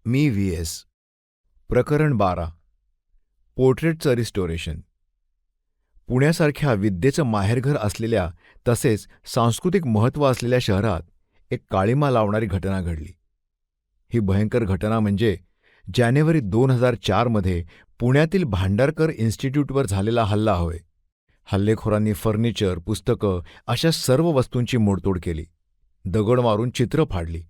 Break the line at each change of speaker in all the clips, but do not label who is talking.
मी V S. प्रकरण 12. पोर्ट्रेटचं restoration. पुण्यासारख्या विद्येचं माहेरघर असलेल्या तसेच सांस्कृतिक महत्त्व असलेल्या शहरात एक काळिमा लावणारी घटना घडली. ही भयंकर घटना म्हणजे जानेवारी 2004 पुण्यातील भांडारकर इन्स्टिट्यूटवर झालेला हल्ला होय. हल्लेखोरांनी फर्निचर, पुस्तकं अशा सर्व वस्तूंची मोडतोड केली. दगड मारून चित्रं फाडली.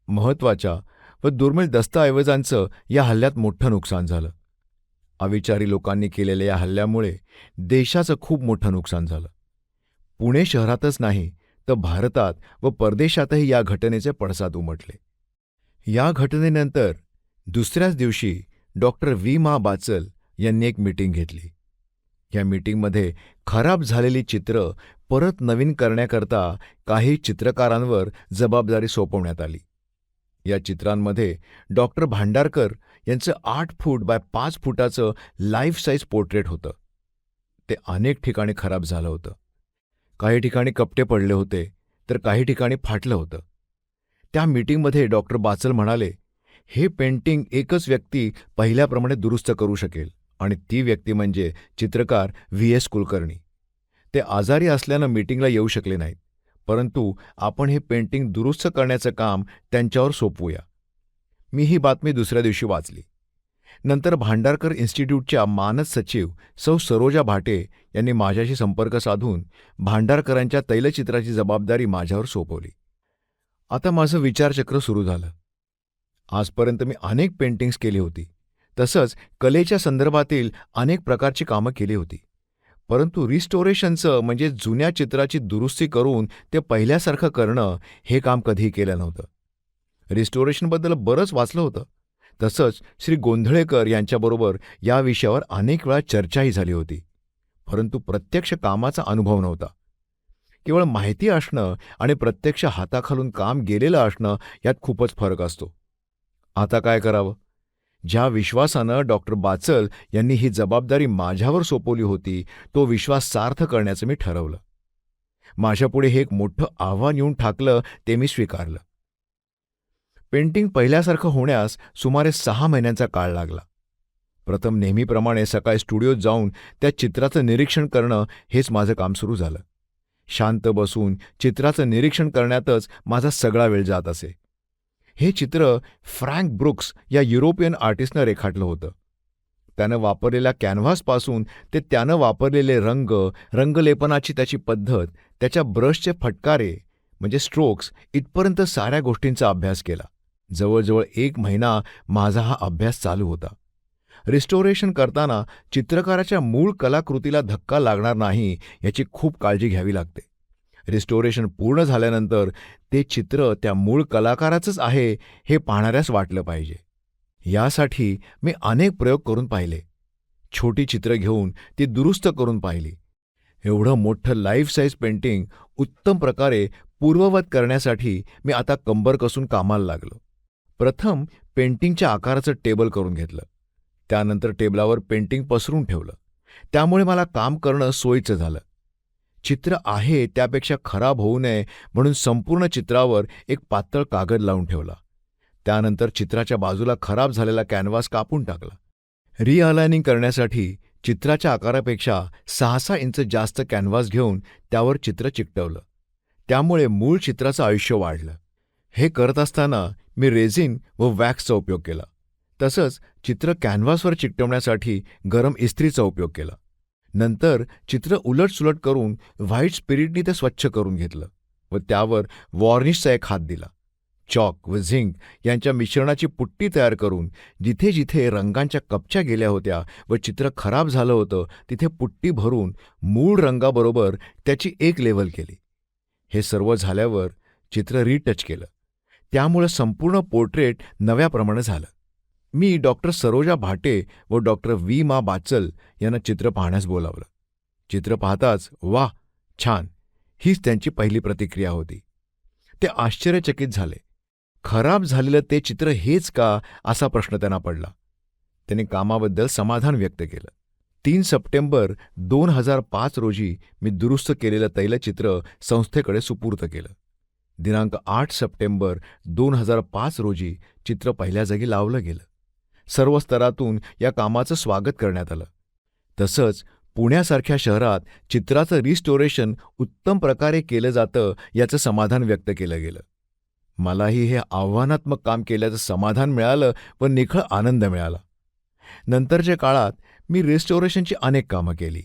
महत्त्वाच्या व दुर्मिळ दस्तऐवजांचं या हल्ल्यात मोठं नुकसान झालं. अविचारी लोकांनी केलेल्या या हल्ल्यामुळे देशाचं खूप मोठं नुकसान झालं. पुणे शहरातच नाही तर भारतात व परदेशातही या घटनेचे पडसाद उमटले. या घटनेनंतर दुसऱ्याच दिवशी डॉक्टर व्ही मा बाचल यांनी एक मीटिंग घेतली. या मीटिंगमध्ये खराब झालेली चित्र परत नवीन करण्याकरता काही चित्रकारांवर जबाबदारी सोपवण्यात आली. या चित्रांमध्ये डॉक्टर भांडारकर यांचं 8 फूट बाय 5 फुटाचं लाईफ साईज पोर्ट्रेट होतं. ते अनेक ठिकाणी खराब झालं होतं. काही ठिकाणी कपटे पडले होते तर काही ठिकाणी फाटलं होतं. त्या मीटिंगमध्ये डॉक्टर बाचल म्हणाले, हे पेंटिंग एकच व्यक्ती पहिल्याप्रमाणे दुरुस्त करू शकेल आणि ती व्यक्ती म्हणजे चित्रकार व्ही एस कुलकर्णी. ते आजारी असल्यानं मीटिंगला येऊ शकले नाहीत, परंतु आपण हे पेंटिंग दुरुस्त करण्याचं काम त्यांच्यावर सोपवूया. मी ही बातमी दुसऱ्या दिवशी वाचली. नंतर भांडारकर इन्स्टिट्यूटच्या मानद सचिव सौ सरोजा भाटे यांनी माझ्याशी संपर्क साधून भांडारकरांच्या तैलचित्राची जबाबदारी माझ्यावर सोपवली. आता माझं विचारचक्र सुरू झालं. आजपर्यंत मी अनेक पेंटिंग्स केली होती, तसंच कलेच्या संदर्भातील अनेक प्रकारची कामं केली होती, परंतु रिस्टोरेशनचं म्हणजे जुन्या चित्राची दुरुस्ती करून ते पहिल्यासारखं करणं हे काम कधीही केलं नव्हतं. रिस्टोरेशनबद्दल बरंच वाचलं होतं, तसंच श्री गोंधळेकर यांच्याबरोबर या विषयावर अनेक वेळा चर्चाही झाली होती, परंतु प्रत्यक्ष कामाचा अनुभव नव्हता. केवळ माहिती असणं आणि प्रत्यक्ष हाताखालून काम गेलेलं असणं यात खूपच फरक असतो. आता काय करावं? ज्या विश्वासानं डॉक्टर बाचल यांनी ही जबाबदारी माझ्यावर सोपवली होती तो विश्वास सार्थ करण्याचं मी ठरवलं. माझ्यापुढे हे एक मोठं आव्हान येऊन ठाकलं ते मी स्वीकारलं. पेंटिंग पहिल्यासारखं होण्यास सुमारे 6 महिन्यांचा काळ लागला. प्रथम नेहमीप्रमाणे सकाळी स्टुडिओत जाऊन त्या चित्राचं निरीक्षण करणं हेच माझं काम सुरू झालं. शांत बसून चित्राचं निरीक्षण करण्यातच माझा सगळा वेळ जात असे. हे चित्र फ्रँक ब्रुक्स या युरोपियन आर्टिस्टनं रेखाटलं होतं. त्यानं वापरलेल्या कॅनव्हासपासून ते त्यानं वापरलेले रंग, रंगलेपनाची त्याची पद्धत, त्याच्या ब्रशचे फटकारे म्हणजे स्ट्रोक्स इथपर्यंत साऱ्या गोष्टींचा अभ्यास केला. जवळजवळ 1 महिना माझा हा अभ्यास चालू होता. रिस्टोरेशन करताना चित्रकाराच्या मूळ कलाकृतीला धक्का लागणार नाही याची खूप काळजी घ्यावी लागते. रिस्टोरेशन पूर्ण झाल्यानंतर ते चित्र त्या मूळ कलाकाराचंच आहे हे पाहणाऱ्यास वाटलं पाहिजे. यासाठी मी अनेक प्रयोग करून पाहिले. छोटी चित्र घेऊन ती दुरुस्त करून पाहिली. एवढं मोठं लाईफ साईज पेंटिंग उत्तम प्रकारे पूर्ववत करण्यासाठी मी आता कंबर कसून कामाला लागलो. प्रथम पेंटिंगच्या आकाराचं टेबल करून घेतलं. त्यानंतर टेबलावर पेंटिंग पसरून ठेवलं. त्यामुळे मला काम करणं सोयीचं झालं. चित्र आहे त्यापेक्षा खराब होऊ नये म्हणून संपूर्ण चित्रावर एक पातळ कागद लावून ठेवला. त्यानंतर चित्राच्या बाजूला खराब झालेला कॅनव्हास कापून टाकला. रिअलायनिंग करण्यासाठी चित्राच्या आकारापेक्षा 6-6 इंच जास्त कॅनव्हास घेऊन त्यावर चित्र चिकटवलं. त्यामुळे मूळ चित्राचं आयुष्य वाढलं. हे करत असताना मी रेझिन व वॅक्सचा उपयोग केला. तसंच चित्र कॅनव्हासवर चिकटवण्यासाठी गरम इस्त्रीचा उपयोग केला. नंतर चित्र उलटसुलट करून व्हाईट स्पिरिटनी ते स्वच्छ करून घेतलं व त्यावर वॉर्निशचा एक हात दिला. चॉक व झिंक यांच्या मिश्रणाची पुट्टी तयार करून जिथे जिथे रंगांच्या कपच्या गेल्या होत्या व चित्र खराब झालं होतं तिथे पुट्टी भरून मूळ रंगाबरोबर त्याची एक लेव्हल केली. हे सर्व झाल्यावर चित्र रिटच केलं. त्यामुळं संपूर्ण पोर्ट्रेट नव्याप्रमाणे झालं. मी डॉक्टर सरोजा भाटे व डॉक्टर व्ही मा बाचल यांना चित्र पाहण्यास बोलावलं. चित्र पाहताच वाह, छान, हीच त्यांची पहिली प्रतिक्रिया होती. ते आश्चर्यचकित झाले. खराब झालेलं ते चित्र हेच का असा प्रश्न त्यांना पडला. त्यांनी कामाबद्दल समाधान व्यक्त केलं. 3 सप्टेंबर 2005 रोजी मी दुरुस्त केलेलं तैलचित्र संस्थेकडे सुपूर्द केलं. दिनांक 8 सप्टेंबर 2005 रोजी चित्र पहिल्या जागी लावलं गेलं. सर्व स्तरातून या कामाचं स्वागत करण्यात आलं. तसंच पुण्यासारख्या शहरात चित्राचं रिस्टोरेशन उत्तम प्रकारे केलं जातं याचं समाधान व्यक्त केलं गेलं. मलाही हे आव्हानात्मक काम केल्याचं समाधान मिळालं व निखळ आनंद मिळाला. नंतरच्या काळात मी रिस्टोरेशनची अनेक कामं केली.